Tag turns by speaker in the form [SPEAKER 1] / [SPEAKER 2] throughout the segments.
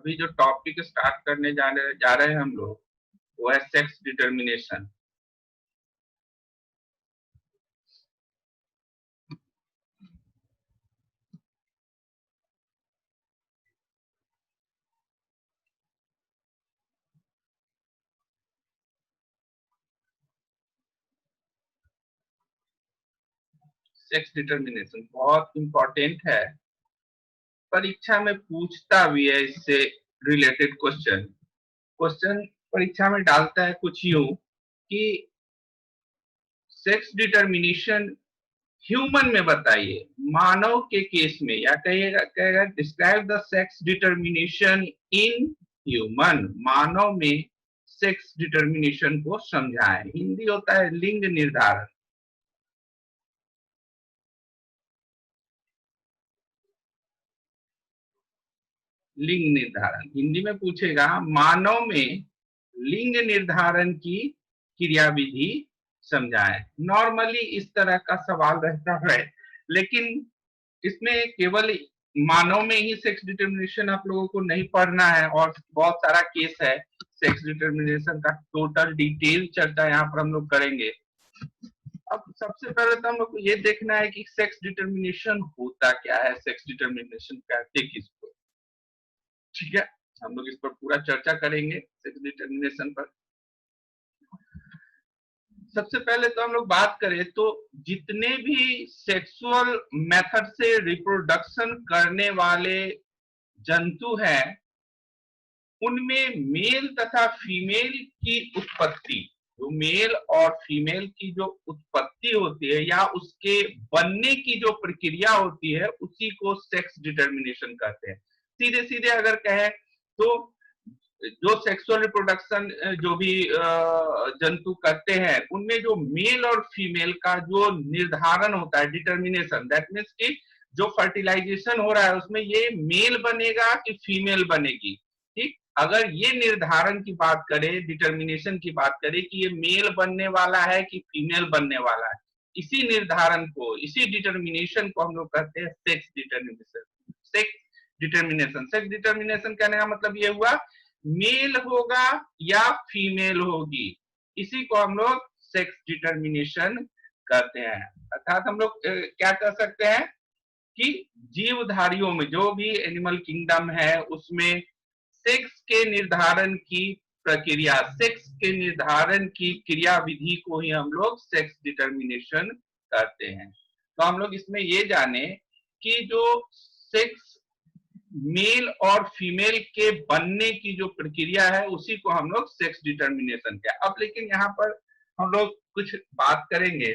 [SPEAKER 1] अभी जो topic start करने जा रहे हैं हम लोग, वो है सेक्स डिटर्मिनेशन। सेक्स डिटर्मिनेशन बहुत इंपॉर्टेंट है, परीक्षा में पूछता भी है इससे रिलेटेड क्वेश्चन। क्वेश्चन परीक्षा में डालता है कुछ यूं कि सेक्स डिटर्मिनेशन ह्यूमन में बताइए, मानव के केस में, या कहेगा describe the sex determination in human, मानव में सेक्स डिटर्मिनेशन को समझाएं। हिंदी होता है लिंग निर्धारण। लिंग निर्धारण हिंदी में पूछेगा, मानव में लिंग निर्धारण की क्रियाविधि समझाएं। नॉर्मली इस तरह का सवाल रहता है, लेकिन इसमें केवल मानव में ही सेक्स डिटर्मिनेशन आप लोगों को नहीं पढ़ना है, और बहुत सारा केस है सेक्स डिटर्मिनेशन का। टोटल डिटेल चर्चा यहाँ पर हम लोग करेंगे। अब सबसे पहले तो हम लोग को ये देखना है कि सेक्स डिटर्मिनेशन होता क्या है, सेक्स डिटर्मिनेशन कहते किसको। ठीक है, हम लोग इस पर पूरा चर्चा करेंगे सेक्स डिटर्मिनेशन पर। सबसे पहले तो हम लोग बात करें तो जितने भी सेक्सुअल मेथड से रिप्रोडक्शन करने वाले जंतु हैं, उनमें मेल तथा फीमेल की उत्पत्ति, जो मेल और फीमेल की जो उत्पत्ति होती है या उसके बनने की जो प्रक्रिया होती है, उसी को सेक्स डिटर्मिनेशन कहते हैं। सीधे सीधे अगर कहें तो जो सेक्सुअल रिप्रोडक्शन जो भी जंतु करते हैं, उनमें जो मेल और फीमेल का जो निर्धारण होता है, डिटर्मिनेशन, दैट मीन्स कि जो फर्टिलाइजेशन हो रहा है उसमें ये मेल बनेगा कि फीमेल बनेगी। ठीक, अगर ये निर्धारण की बात करें, डिटर्मिनेशन की बात करें कि ये मेल बनने वाला है कि फीमेल बनने वाला है, इसी निर्धारण को, इसी डिटर्मिनेशन को हम लोग कहते हैं sex determination. Sex determination, sex determination कहने का मतलब ये हुआ मेल होगा या फीमेल होगी, इसी को हम लोग सेक्स डिटर्मिनेशन कहते हैं। अर्थात हम लोग क्या कह सकते हैं कि जीवधारियों में, जो भी एनिमल किंगडम है, उसमें सेक्स के निर्धारण की प्रक्रिया, सेक्स के निर्धारण की क्रियाविधि को ही हम लोग सेक्स डिटर्मिनेशन कहते हैं। तो हम लोग इसमें ये जाने कि जो सेक्स मेल और फीमेल के बनने की जो प्रक्रिया है, उसी को हम लोग सेक्स डिटर्मिनेशन कहते हैं। अब लेकिन यहाँ पर हम लोग कुछ बात करेंगे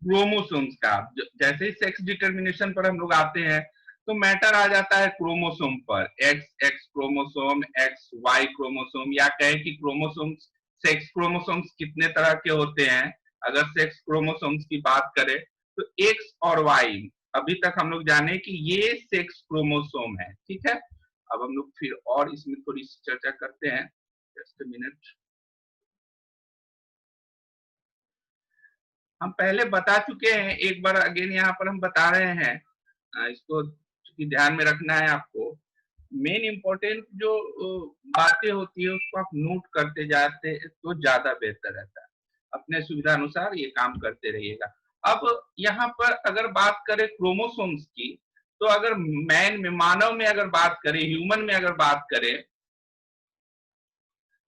[SPEAKER 1] क्रोमोसोम्स का। जैसे ही सेक्स डिटर्मिनेशन पर हम लोग आते हैं तो मैटर आ जाता है क्रोमोसोम पर, X X chromosome, X Y chromosome, या कहें कि क्रोमोसोम्स, सेक्स क्रोमोसोम्स कितने तरह के होते हैं। अगर सेक्स क्रोमोसोम्स की बात करें तो एक्स और वाई अभी तक हम लोग जाने कि ये सेक्स क्रोमोसोम है। ठीक है, अब हम लोग फिर और इसमें थोड़ी चर्चा करते हैं। Just a minute. हम पहले बता चुके हैं, एक बार अगेन यहाँ पर हम बता रहे हैं, इसको ध्यान में रखना है आपको। मेन इंपॉर्टेंट जो बातें होती है उसको आप नोट करते जाते तो ज्यादा बेहतर रहता है। अपने सुविधा अनुसार ये काम करते रहिएगा। अब यहाँ पर अगर बात करें क्रोमोसोम्स की, तो अगर मैन में, मानव में अगर बात करें, ह्यूमन में अगर बात करें,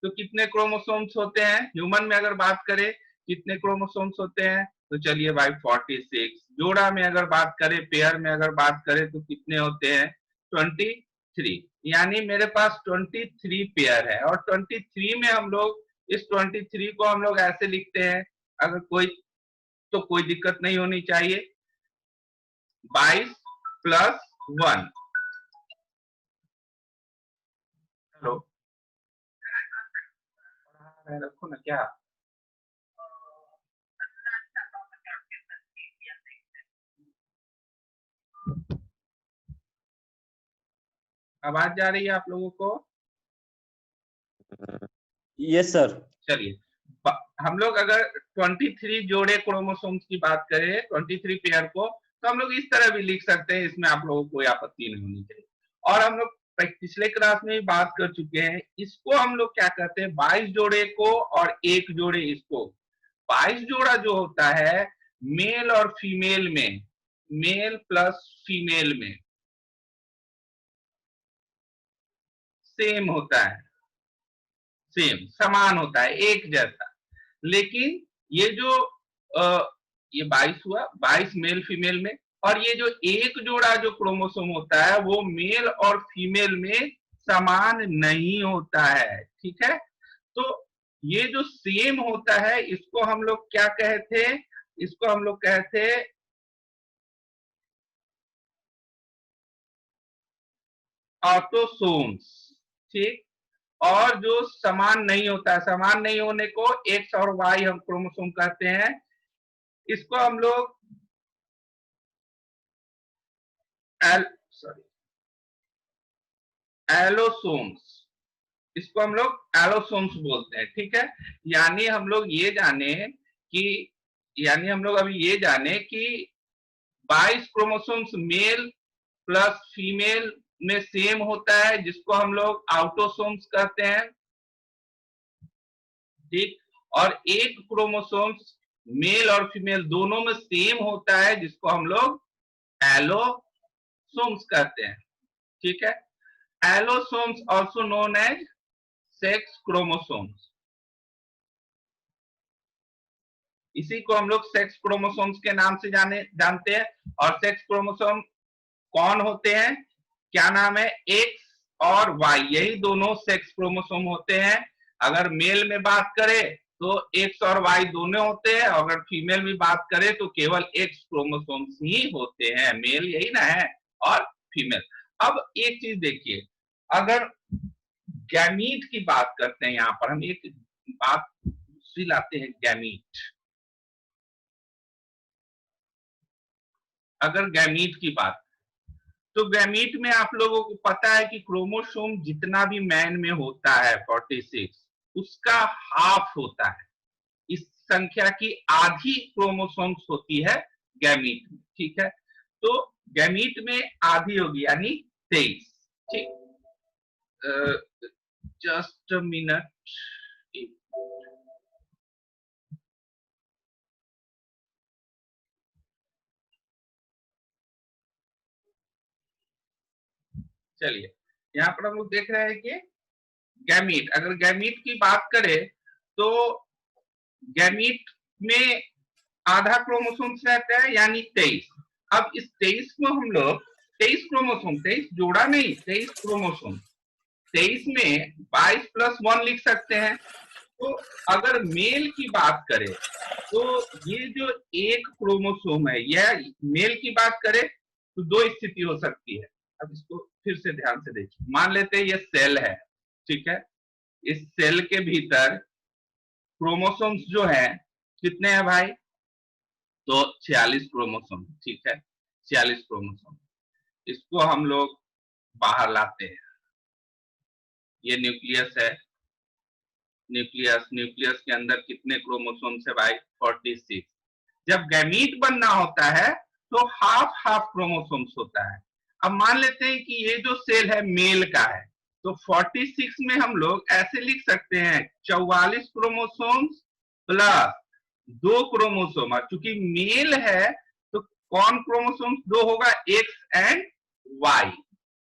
[SPEAKER 1] तो कितने क्रोमोसोम्स होते हैं। ह्यूमन में अगर बात करें कितने क्रोमोसोम्स होते हैं, तो चलिए भाई 46। जोड़ा में अगर बात करें, पेयर में अगर बात करें, तो कितने होते हैं, 23। यानी मेरे पास 23 पेयर है, और 23 में हम लोग, इस 23 को हम लोग ऐसे लिखते हैं, अगर कोई दिक्कत नहीं होनी चाहिए, 22+1। हेलो, रखो ना क्या। आवाज जा रही है आप लोगों को?
[SPEAKER 2] Yes sir.
[SPEAKER 1] चलिए, हम लोग अगर 23 जोड़े क्रोमोसोम्स की बात करें, 23 पेयर को, तो हम लोग इस तरह भी लिख सकते हैं, इसमें आप लोगों को कोई आपत्ति नहीं होनी चाहिए। और हम लोग पिछले क्लास में भी बात कर चुके हैं, इसको हम लोग क्या कहते हैं, 22 जोड़े को और एक जोड़े इसको। 22 जोड़ा जो होता है मेल और फीमेल में, मेल प्लस फीमेल में सेम होता है, सेम समान होता है, एक जैसा। लेकिन ये जो ये 22 हुआ, 22 मेल फीमेल में, और ये जो एक जोड़ा जो क्रोमोसोम होता है वो मेल और फीमेल में समान नहीं होता है, ठीक है। तो ये जो सेम होता है इसको हम लोग क्या कहते हैं, इसको हम लोग कहते हैं ऑटोसोम्स, ठीक। और जो समान नहीं होता है, समान नहीं होने को एक्स और वाई हम क्रोमोसोम कहते हैं, इसको हम लोग एलोसोम्स, इसको हम लोग एलोसोम्स बोलते हैं, ठीक है। यानी हम लोग ये जाने कि, यानी हम लोग अभी ये जाने कि 22 क्रोमोसोम्स मेल प्लस फीमेल में सेम होता है, जिसको हम लोग ऑटोसोम्स कहते हैं, ठीक। और एक क्रोमोसोम्स मेल और फीमेल दोनों में सेम होता है, जिसको हम लोग एलोसोम्स कहते हैं, ठीक है। Allosomes also known as sex chromosomes, इसी को हम लोग सेक्स क्रोमोसोम्स के नाम से जानते हैं। और सेक्स क्रोमोसोम कौन होते हैं, क्या नाम है, एक्स और वाई, यही दोनों सेक्स क्रोमोसोम होते हैं। अगर मेल में बात करें तो एक्स और वाई दोनों होते हैं, अगर फीमेल में बात करें तो केवल एक्स क्रोमोसोम्स ही होते हैं, मेल यही ना है और फीमेल। अब एक चीज देखिए, अगर गैमीट की बात करते हैं, यहां पर हम एक बात लाते हैं, गैमीट। अगर गैमीट की बात, तो गैमीट में आप लोगों को पता है कि क्रोमोसोम जितना भी मैन में होता है 46, उसका हाफ होता है, इस संख्या की आधी क्रोमोसोम्स होती है गैमीट में, ठीक है। तो गैमीट में आधी होगी यानी 23, ठीक। जस्ट अ मिनट, चलिए यहाँ पर हम लोग देख रहे हैं कि गैमीट, अगर गैमीट की बात करें तो गैमीट में आधा क्रोमोसोम्स रहता है यानी 23। अब इस 23 को हम लोग 23 क्रोमोसोम, 23 जोड़ा नहीं, 23 क्रोमोसोम, 23 में 22 प्लस 1 लिख सकते हैं। तो अगर मेल की बात करें तो ये जो एक क्रोमोसोम है, यह मेल की बात करें तो दो स्थिति हो सकती है। अब इसको फिर से ध्यान से देखिए, मान लेते हैं ये सेल है, ठीक है। इस सेल के भीतर क्रोमोसोम्स जो है कितने हैं भाई, तो 46 क्रोमोसोम, ठीक है, 46 क्रोमोसोम। इसको हम लोग बाहर लाते हैं, ये न्यूक्लियस है, न्यूक्लियस, न्यूक्लियस के अंदर कितने क्रोमोसोम्स है भाई, 46। जब गैमीट बनना होता है तो हाफ हाफ क्रोमोसोम्स होता है। अब मान लेते हैं कि ये जो सेल है मेल का है, तो 46 में हम लोग ऐसे लिख सकते हैं 44 क्रोमोसोम्स प्लस 2 क्रोमोसोम, और चूंकि मेल है तो कौन क्रोमोसोम्स दो होगा, एक्स एंड वाई,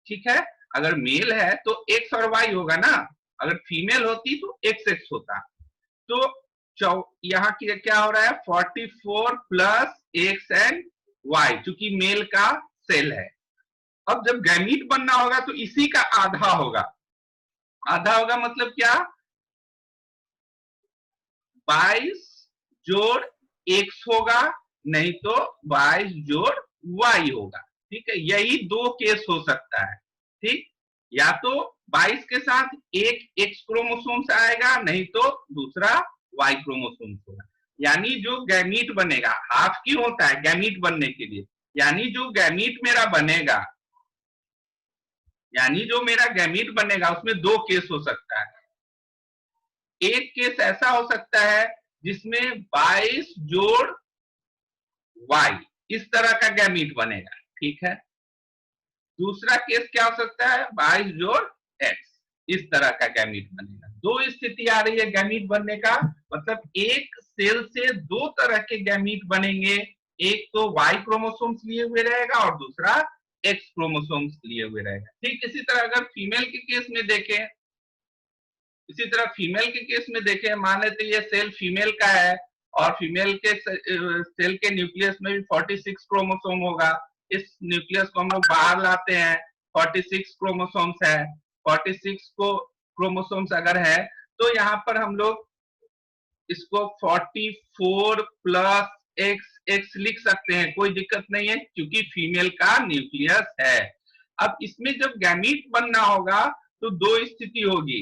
[SPEAKER 1] ठीक है। अगर मेल है तो एक्स और वाई होगा ना, अगर फीमेल होती तो एक्स एक्स होता। तो यहाँ की क्या हो रहा है, 44 प्लस एक्स एंड वाई, चूंकि मेल का सेल है। अब जब गैमीट बनना होगा तो इसी का आधा होगा, आधा होगा मतलब क्या, 22 जोड़ एक्स होगा, नहीं तो 22 जोड़ वाई होगा, ठीक है। यही दो केस हो सकता है, ठीक। या तो 22 के साथ एक एक्स क्रोमोसोम्स आएगा, नहीं तो दूसरा वाई क्रोमोसोम्स होगा। यानी जो गैमीट बनेगा, हाफ क्यों होता है गैमीट बनने के लिए, यानी जो गैमीट मेरा बनेगा, यानी जो मेरा गैमीट बनेगा उसमें दो केस हो सकता है। एक केस ऐसा हो सकता है जिसमें 22 जोड़ वाई, इस तरह का गैमीट बनेगा, ठीक है। दूसरा केस क्या हो सकता है, 22 जोड़ x, इस तरह का गैमीट बनेगा। दो स्थिति आ रही है गैमीट बनने का, मतलब एक सेल से दो तरह के गैमीट बनेंगे, एक तो Y क्रोमोसोम्स लिए हुए रहेगा और दूसरा X क्रोमोसोम्स लिए हुए रहेगा। ठीक इसी तरह अगर फीमेल के केस में देखें, इसी तरह फीमेल के केस में देखें, मान लेते ये सेल फीमेल का है और फीमेल के सेल के न्यूक्लियस में भी 46 क्रोमोसोम होगा। इस न्यूक्लियस को हम लोग बाहर लाते हैं, 46 क्रोमोसोम्स है, 46 को क्रोमोसोम्स अगर है तो यहाँ पर हम लोग इसको 44 प्लस x लिख सकते हैं, कोई दिक्कत नहीं है क्योंकि फीमेल का न्यूक्लियस है। अब इसमें जब गैमीट बनना होगा तो दो स्थिति होगी,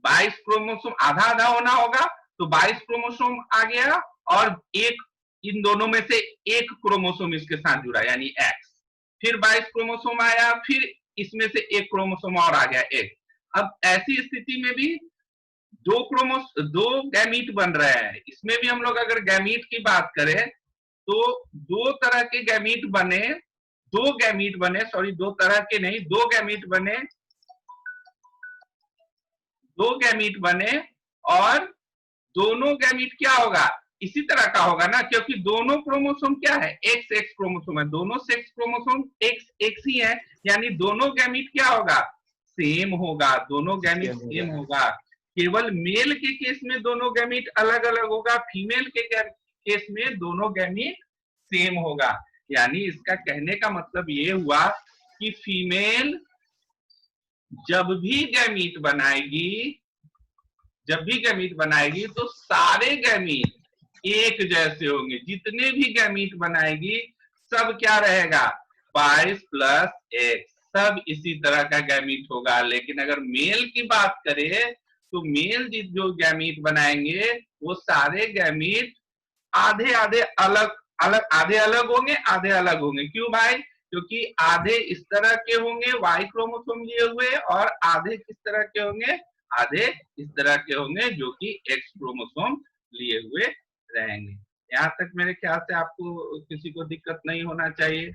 [SPEAKER 1] 22 क्रोमोसोम आधा आधा होना होगा, तो 22 क्रोमोसोम आ गया और एक इन दोनों में से एक क्रोमोसोम इसके साथ जुड़ा यानी एक्स, फिर 22 क्रोमोसोम आया, फिर इसमें से एक क्रोमोसोम और आ गया एक। अब ऐसी स्थिति में भी दो गैमीट बन रहे हैं। इसमें भी हम लोग अगर गैमीट की बात करें तो दो तरह के गैमीट बने, दो गैमीट बने, सॉरी दो तरह के नहीं, दो गैमीट बने, दो गैमीट बने और दोनों गैमीट क्या होगा, इसी तरह का होगा ना, क्योंकि दोनों क्रोमोसोम क्या है, एक्स एक्स क्रोमोसोम है, दोनों सेक्स क्रोमोसोम एक्स एक्स ही है, यानी दोनों गैमीट क्या होगा, सेम होगा, दोनों गैमीट सेम होगा। केवल मेल के केस में दोनों गैमीट अलग अलग होगा, फीमेल के केस में दोनों गैमीट सेम होगा। यानी इसका कहने का मतलब ये हुआ कि फीमेल जब भी गैमीट बनाएगी, जब भी गैमीट बनाएगी तो सारे गैमीट एक जैसे होंगे, जितने भी गैमीट बनाएगी सब क्या रहेगा, 22 प्लस एक्स, सब इसी तरह का गैमीट होगा। लेकिन अगर मेल की बात करें तो मेल जो गैमीट बनाएंगे वो सारे गैमीट आधे आधे अलग अलग, आधे अलग होंगे आधे अलग होंगे। क्यों भाई, क्योंकि आधे इस तरह के होंगे वाई क्रोमोसोम लिए हुए और आधे किस तरह के होंगे, आधे इस तरह के होंगे जो कि एक्स क्रोमोसोम लिए हुए रहेंगे। यहाँ तक मेरे ख्याल से आपको किसी को दिक्कत नहीं होना चाहिए,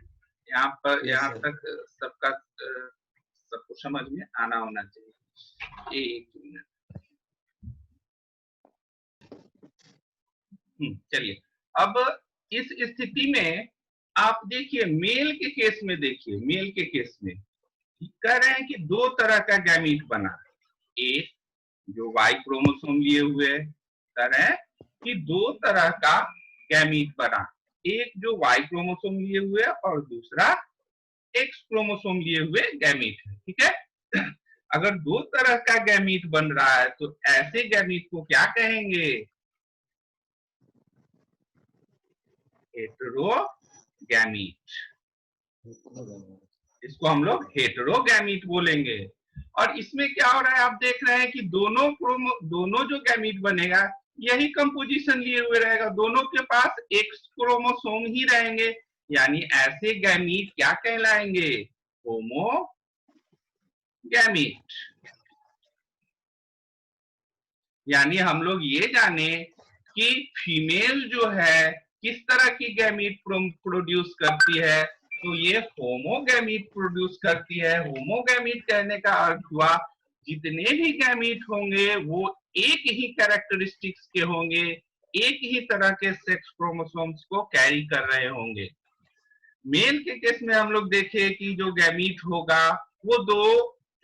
[SPEAKER 1] यहाँ पर यहाँ तक सबका सबको समझ में आना होना चाहिए। एक मिनट, चलिए अब इस स्थिति में आप देखिए मेल के केस में, देखिए मेल के केस में कह रहे हैं कि दो तरह का गैमीट बना, एक जो वाई क्रोमोसोम लिए हुए कह रहे हैं कि दो तरह का गैमीट बना, एक जो वाई क्रोमोसोम लिए हुए और दूसरा एक्स क्रोमोसोम लिए हुए गैमीट है। ठीक है, अगर दो तरह का गैमीट बन रहा है तो ऐसे गैमीट को क्या कहेंगे, हेटेरोगैमीट, इसको हम लोग हेटेरोगैमीट बोलेंगे। और इसमें क्या हो रहा है, आप देख रहे हैं कि दोनों जो गैमीट बनेगा यही कंपोजिशन लिए हुए रहेगा, दोनों के पास एक्स क्रोमोसोम ही रहेंगे, यानी ऐसे गैमीट क्या कहलाएंगे, होमोगैमीट। यानी हम लोग ये जाने कि फीमेल जो है किस तरह की गैमीट प्रोड्यूस करती है, तो ये होमोगैमीट प्रोड्यूस करती है। होमोगैमीट कहने का अर्थ हुआ जितने भी गैमीट होंगे वो एक ही कैरेक्टरिस्टिक्स के होंगे, एक ही तरह के सेक्स क्रोमोसोम्स को कैरी कर रहे होंगे। मेल के केस में हम लोग देखें कि जो गैमीट होगा वो दो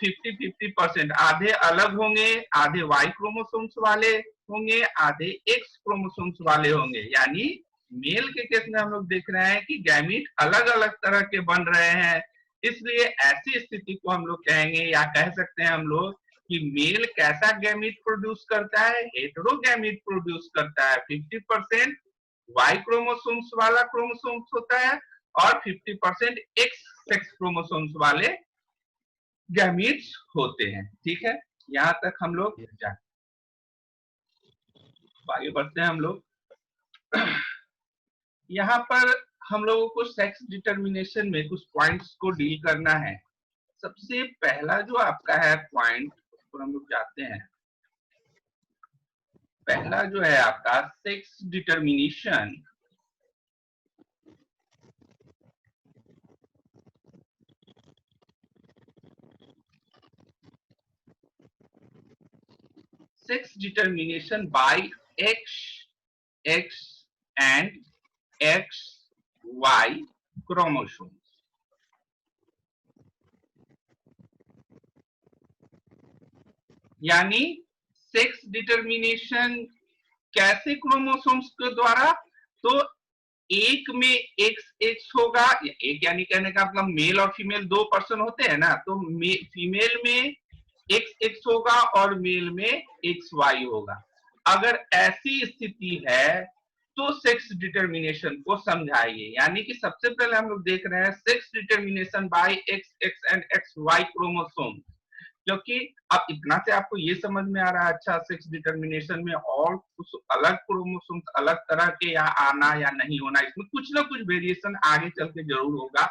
[SPEAKER 1] 50-50%, आधे अलग होंगे, आधे वाई क्रोमोसोम्स वाले होंगे, आधे एक्स क्रोमोसोम्स वाले होंगे। यानी मेल के केस में हम लोग देख रहे हैं कि गैमीट अलग अलग तरह के बन रहे हैं, इसलिए ऐसी स्थिति को हम लोग कहेंगे या कह सकते हैं हम लोग कि मेल कैसा गैमीट प्रोड्यूस करता है, हेटेरोगैमीट प्रोड्यूस करता है। 50% वाई क्रोमोसोम्स वाला क्रोमोसोम्स होता है और 50% एक्स सेक्स क्रोमोसोम्स वाले गैमीट्स होते हैं। ठीक है, यहां तक हम लोग आगे बढ़ते हैं। हम लोग यहाँ पर हम लोगों को सेक्स डिटर्मिनेशन में कुछ पॉइंट्स को डील करना है। सबसे पहला जो आपका है पॉइंट, उसको हम लोग जाते हैं। पहला जो है आपका sex determination, sex determination by X and XY chromosomes. यानी सेक्स डिटर्मिनेशन कैसे क्रोमोसोम्स के द्वारा, तो एक में एक्स एक्स होगा, एक यानी कहने का मतलब मेल और फीमेल दो पर्सन होते हैं ना, तो फीमेल में एक्स एक्स होगा और मेल में एक्स वाई होगा। अगर ऐसी स्थिति है तो सेक्स डिटर्मिनेशन को समझाइए। यानी कि सबसे पहले हम लोग देख रहे हैं sex determination by X X and X Y chromosome, क्योंकि अब इतना से आपको ये समझ में आ रहा है अच्छा सेक्स डिटर्मिनेशन में और कुछ अलग क्रोमोसोम्स अलग तरह के या आना या नहीं होना, इसमें कुछ ना कुछ वेरिएशन आगे चल के जरूर होगा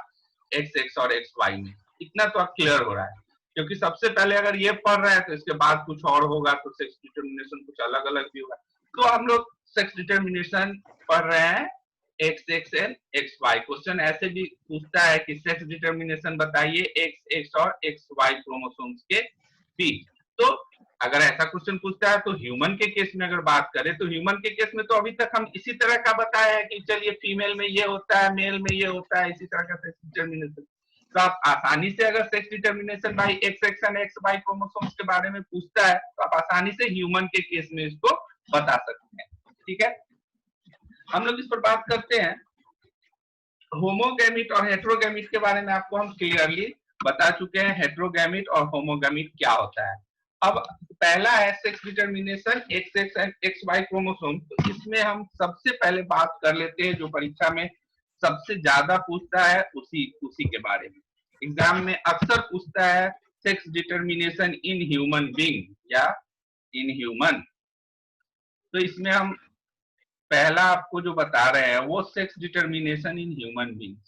[SPEAKER 1] एक्स एक्स और एक्स वाई में, इतना तो अब क्लियर हो रहा है। क्योंकि सबसे पहले अगर ये पढ़ रहे हैं तो इसके बाद कुछ और होगा, तो सेक्स डिटर्मिनेशन कुछ अलग अलग भी होगा। तो हम लोग सेक्स डिटर्मिनेशन पढ़ रहे हैं X X and X Y. Question ऐसे भी पूछता है कि सेक्स डिटर्मिनेशन बताइए एक्स एक्स और एक्स वाई क्रोमोसोम्स के बीच। तो अगर ऐसा क्वेश्चन पूछता है तो ह्यूमन के केस में अगर बात करें तो ह्यूमन के केस में तो अभी तक हम इसी तरह का बताया है कि चलिए फीमेल में ये होता है, मेल में ये होता है, इसी तरह का सेक्स डिटर्मिनेशन। तो आप आसानी से अगर sex determination by X X and X Y chromosomes के बारे में पूछता है तो आप आसानी से ह्यूमन के केस में इसको बता सकते हैं। ठीक है, हम लोग इस पर बात करते हैं। होमोगैमिट और हेट्रोगैमिट के बारे में आपको हम क्लियरली बता चुके हैं, हेट्रोगैमिट और होमोगैमिट क्या होता है। अब पहला है sex determination X X and X Y chromosome. तो इसमें हम सबसे पहले बात कर लेते हैं जो परीक्षा में सबसे ज्यादा पूछता है उसी के बारे में। एग्जाम में अक्सर पूछता है sex determination in human being या इन ह्यूमन। तो इसमें हम पहला आपको जो बता रहे हैं वो sex determination in human beings.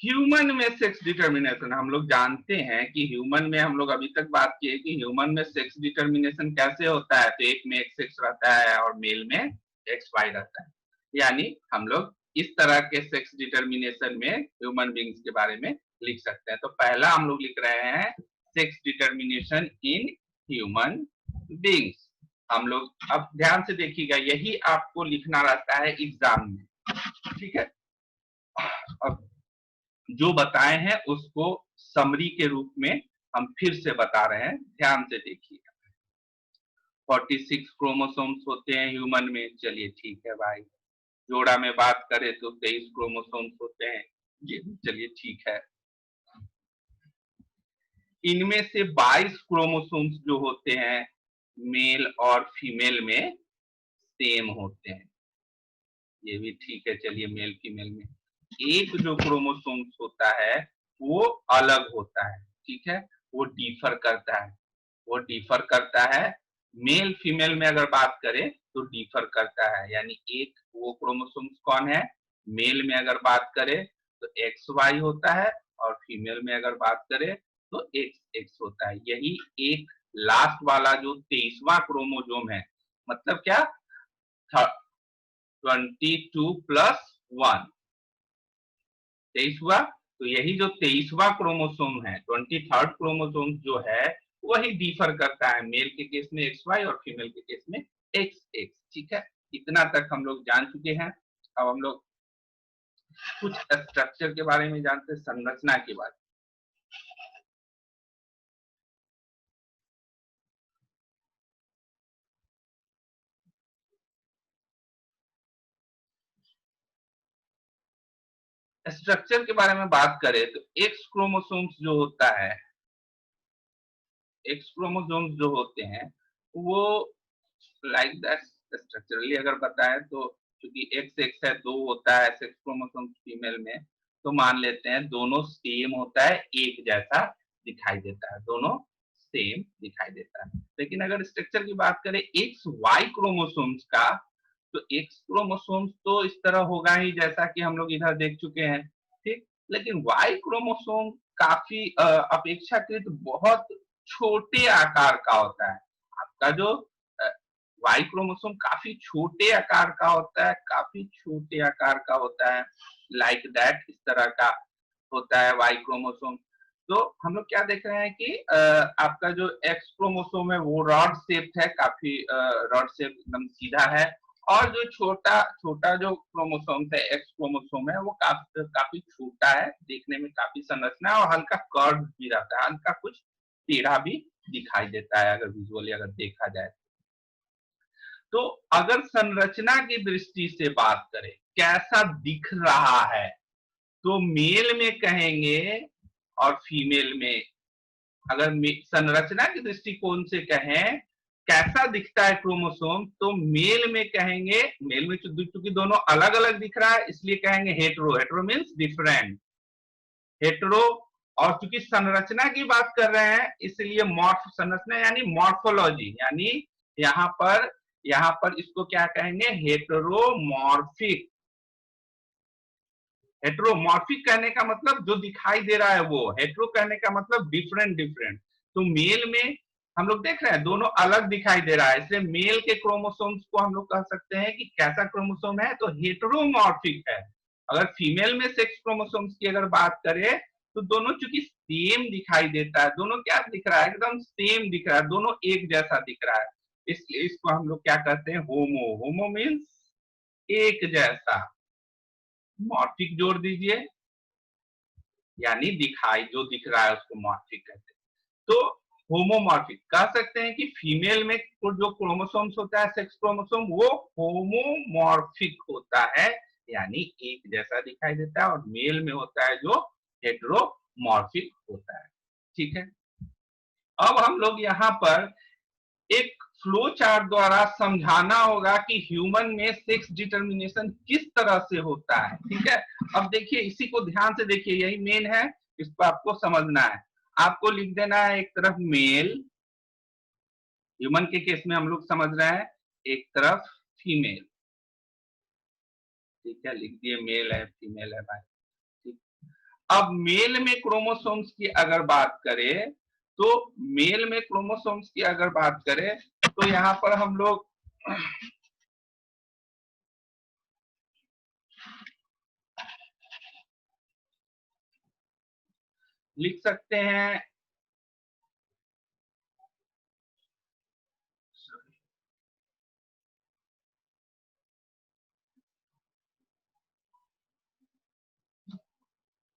[SPEAKER 1] Human में सेक्स डिटर्मिनेशन हम लोग जानते हैं कि ह्यूमन में हम लोग अभी तक बात की है कि ह्यूमन में सेक्स डिटर्मिनेशन कैसे होता है, तो एक में एक्स एक्स रहता है और मेल में एक्स वाई रहता है। यानी हम लोग इस तरह के सेक्स डिटर्मिनेशन में ह्यूमन बींग्स के बारे में लिख सकते हैं। तो पहला हम लोग लिख रहे हैं sex determination in human beings. हम लोग अब ध्यान से देखिएगा, यही आपको लिखना रहता है एग्जाम में। ठीक है, अब जो बताए हैं उसको समरी के रूप में हम फिर से बता रहे हैं, ध्यान से देखिएगा। 46 क्रोमोसोम्स होते हैं ह्यूमन में, चलिए ठीक है भाई। जोड़ा में बात करें तो 23 क्रोमोसोम्स होते हैं, ये भी चलिए ठीक है। इनमें से 22 क्रोमोसोम्स जो होते हैं मेल और फीमेल में सेम होते हैं, ये भी ठीक है। चलिए मेल फीमेल में एक जो क्रोमोसोम्स होता है वो अलग होता है, ठीक है, वो डिफर करता है, वो डिफर करता है। मेल फीमेल में अगर बात करें तो डिफर करता है। यानी एक वो क्रोमोसोम्स कौन है, मेल में अगर बात करें तो एक्स वाई होता है और फीमेल में अगर बात करें तो एक्स एक्स होता है। यही एक लास्ट वाला जो 23वां क्रोमोसोम है, मतलब क्या 22 प्लस 1 23 हुआ। तो यही जो 23वां क्रोमोसोम है, 23rd क्रोमोसोम जो है वही डिफर करता है, मेल के केस में एक्स वाई और फीमेल के केस में एक्स एक्स। ठीक है, इतना तक हम लोग जान चुके हैं। अब हम लोग कुछ स्ट्रक्चर के बारे में जानते हैं, संरचना के बारे में। स्ट्रक्चर के बारे में बात करें तो एक्स क्रोमोसोम्स जो होता है, एक्स क्रोमोसोम्स जो होते हैं वो लाइक दैट स्ट्रक्चरली अगर बताएं तो क्योंकि एक्स एक्स है, दो होता है सेक्स क्रोमोसोम्स फीमेल में, तो मान लेते हैं दोनों सेम होता है, एक जैसा दिखाई देता है, दोनों सेम दिखाई देता है। लेकिन अगर स्ट्रक्चर की बात करें एक्स वाई क्रोमोसोम्स का, तो एक्स क्रोमोसोम्स तो इस तरह होगा ही जैसा कि हम लोग इधर देख चुके हैं, ठीक। लेकिन वाई क्रोमोसोम काफी अपेक्षाकृत बहुत छोटे आकार का होता है। आपका जो वाई क्रोमोसोम काफी छोटे आकार का होता है, काफी छोटे आकार का होता है, लाइक दैट, इस तरह का होता है वाई क्रोमोसोम। तो हम लोग क्या देख रहे हैं कि आपका जो एक्स क्रोमोसोम है वो रॉड शेप है, काफी रॉड शेप एकदम सीधा है, और जो छोटा छोटा जो क्रोमोसोम है, एक्स क्रोमोसोम है, वो काफी छोटा है, देखने में काफी संरचना है और हल्का कर्व भी रहता है, हल्का कुछ टेढ़ा भी दिखाई देता है अगर विजुअली अगर देखा जाए। तो अगर संरचना की दृष्टि से बात करें कैसा दिख रहा है, तो मेल में कहेंगे और फीमेल में, अगर संरचना के दृष्टिकोण से कहें कैसा दिखता है क्रोमोसोम, तो मेल में कहेंगे, मेल में चूंकि दोनों अलग अलग दिख रहा है इसलिए कहेंगे hetero. Hetero means different, hetero. और चूंकि संरचना की बात कर रहे हैं इसलिए मॉर्फ, संरचना यानी मॉर्फोलॉजी, यानी यहाँ पर इसको क्या कहेंगे, हेटेरोमॉर्फिक। हेटेरोमॉर्फिक कहने का मतलब जो दिखाई दे रहा है वो, हेटेरो कहने का मतलब डिफरेंट डिफरेंट। तो मेल में हम लोग देख रहे हैं दोनों अलग दिखाई दे रहा है, इसलिए मेल के क्रोमोसोम्स को हम लोग कह सकते हैं कि कैसा क्रोमोसोम है, तो हेटेरोमॉर्फिक है। अगर फीमेल में सेक्स क्रोमोसोम्स की अगर बात करें तो दोनों चूंकि सेम दिखाई देता है, दोनों क्या दिख रहा है, एकदम सेम दिख रहा है, दोनों एक जैसा दिख रहा है, इसलिए इसको हम लोग क्या कहते हैं, होमो। होमो मीन्स एक जैसा, मॉर्फिक जोड़ दीजिए, यानी दिखाई जो दिख रहा है उसको मॉर्फिक कहते हैं। तो होमोमॉर्फिक कह सकते हैं कि फीमेल में जो क्रोमोसोम्स होता है सेक्स क्रोमोसोम वो होमोमॉर्फिक होता है, यानी एक जैसा दिखाई देता है, और मेल में होता है जो हेटेरोमॉर्फिक होता है। ठीक है, अब हम लोग यहाँ पर एक फ्लो चार्ट द्वारा समझाना होगा कि ह्यूमन में सेक्स डिटर्मिनेशन किस तरह से होता है। ठीक है, अब देखिए इसी को ध्यान से देखिए, यही मेन है, इसको आपको समझना है। आपको लिख देना है एक तरफ मेल, ह्यूमन के केस में हम लोग समझ रहे हैं, एक तरफ फीमेल। ठीक है, लिख दिए मेल है फीमेल है भाई। ठीक, अब मेल में क्रोमोसोम्स की अगर बात करें, तो मेल में क्रोमोसोम्स की अगर बात करें तो यहाँ पर हम लोग लिख सकते हैं,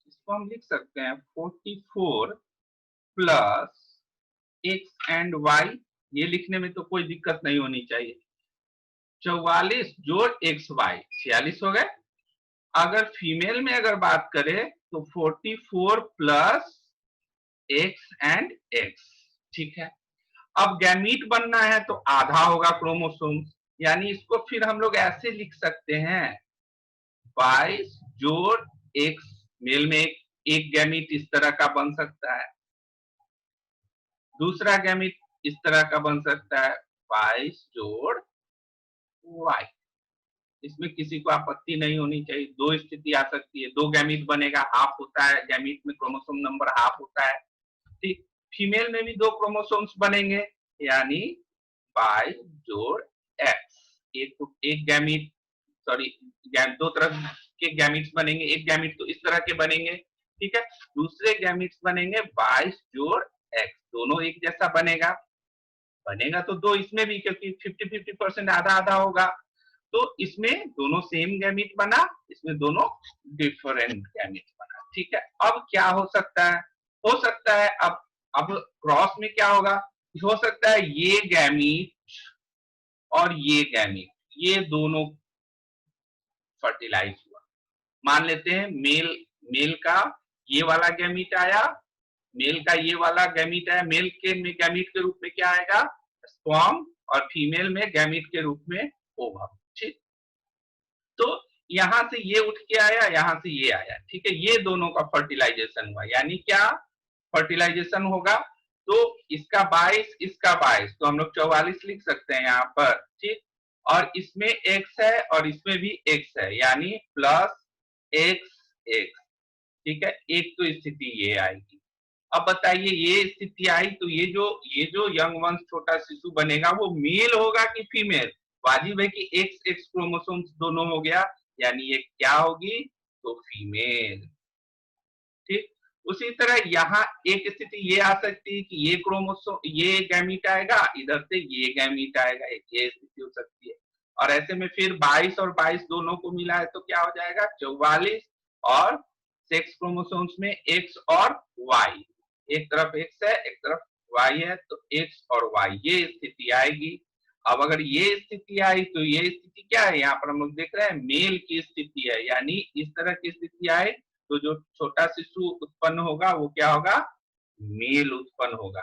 [SPEAKER 1] इसको हम लिख सकते हैं 44 प्लस एक्स एंड वाई, ये लिखने में तो कोई दिक्कत नहीं होनी चाहिए। 44 जोड़ एक्स वाई 46 हो गए। अगर फीमेल में अगर बात करें तो 44 प्लस एक्स एंड एक्स। ठीक है, अब गैमीट बनना है तो आधा होगा क्रोमोसोम, यानी इसको फिर हम लोग ऐसे लिख सकते हैं 22 जोड़ एक्स, मेल में एक गैमीट इस तरह का बन सकता है, दूसरा गैमीट इस तरह का बन सकता है 22 जोड़ वाई। इसमें किसी को आपत्ति नहीं होनी चाहिए, दो स्थिति आ सकती है, दो गैमीट बनेगा, हाफ होता है, गैमीट में क्रोमोसोम नंबर हाफ होता है। ठीक, फीमेल में भी दो क्रोमोसोम्स बनेंगे, यानी 22 जोड़ एक्स, एक गैमीट, सॉरी दो तरफ के गैमीट्स बनेंगे, एक गैमीट तो इस तरह के बनेंगे। ठीक है, दूसरे गैमीट्स बनेंगे 22 जोड़ एक्स, दोनों एक जैसा बनेगा, बनेगा तो दो इसमें भी, क्योंकि 50-50% आधा आधा होगा, तो इसमें दोनों सेम गैमीट बना, इसमें दोनों डिफरेंट गैमीट बना। ठीक है, अब क्या हो सकता है, हो सकता है अब क्रॉस में क्या होगा, हो सकता है ये गैमीट और ये गैमीट, ये दोनों फर्टिलाइज हुआ। मान लेते हैं मेल मेल का ये वाला गैमीट आया, मेल का ये वाला गैमीट आया, मेल के में गैमीट के रूप में क्या आएगा, स्पर्म, और फीमेल में गैमीट के रूप में ओवम। ठीक, तो यहां से ये उठ के आया, यहां से ये आया। ठीक है, ये दोनों का फर्टिलाइजेशन हुआ, यानी क्या फर्टिलाइजेशन होगा, तो इसका 22 इसका 22, तो हम लोग 44 लिख सकते हैं यहाँ पर। ठीक, और इसमें एक्स है और इसमें भी एक्स है, यानी प्लस एक्स एक्स। ठीक है, एक तो स्थिति ये आएगी। अब बताइए ये स्थिति आई तो ये जो यंग वंश छोटा शिशु बनेगा वो मेल होगा कि फीमेल? वाजिब है कि एक्स एक्स क्रोमोसोम्स दोनों हो गया, यानी ये क्या होगी? तो फीमेल। ठीक। उसी तरह यहाँ एक स्थिति ये आ सकती है कि ये क्रोमोसोम ये गैमीट आएगा, इधर से ये गैमीट आएगा, ये स्थिति हो सकती है। और ऐसे में फिर 22 और 22 दोनों को मिला है तो क्या हो जाएगा? 44। और सेक्स क्रोमोसोम्स में एक्स और वाई, एक तरफ एक्स है एक तरफ वाई है, तो एक्स और वाई ये स्थिति आएगी। अब अगर ये स्थिति आई तो ये स्थिति क्या है? यहाँ पर हम लोग देख रहे हैं मेल की स्थिति है, यानी इस तरह की स्थिति आए तो जो छोटा शिशु उत्पन्न होगा वो क्या होगा? मेल उत्पन्न होगा।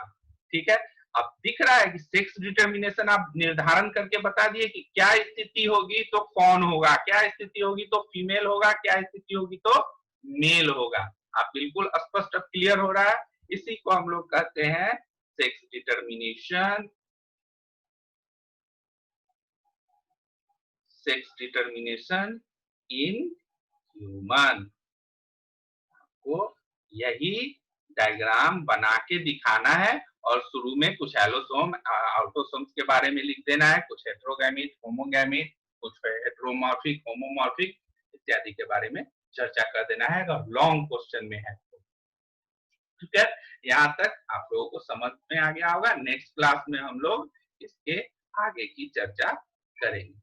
[SPEAKER 1] ठीक है। अब दिख रहा है कि सेक्स डिटर्मिनेशन आप निर्धारण करके बता दिए कि क्या स्थिति होगी तो कौन होगा, क्या स्थिति होगी तो फीमेल होगा, क्या स्थिति होगी तो मेल होगा। आप बिल्कुल स्पष्ट क्लियर हो रहा है। इसी को हम लोग कहते हैं sex determination. Sex determination in human को यही डायग्राम बना के दिखाना है और शुरू में कुछ एलोसोम ऑटोसोम्स के बारे में लिख देना है, कुछ हेटेरोगैमीट होमोगैमीट, कुछ हेटेरोमॉर्फिक होमोमॉर्फिक इत्यादि के बारे में चर्चा कर देना है अगर लॉन्ग क्वेश्चन में है। ठीक है। यहाँ तक आप लोगों को समझ में आ गया होगा। नेक्स्ट क्लास में हम लोग इसके आगे की चर्चा करेंगे।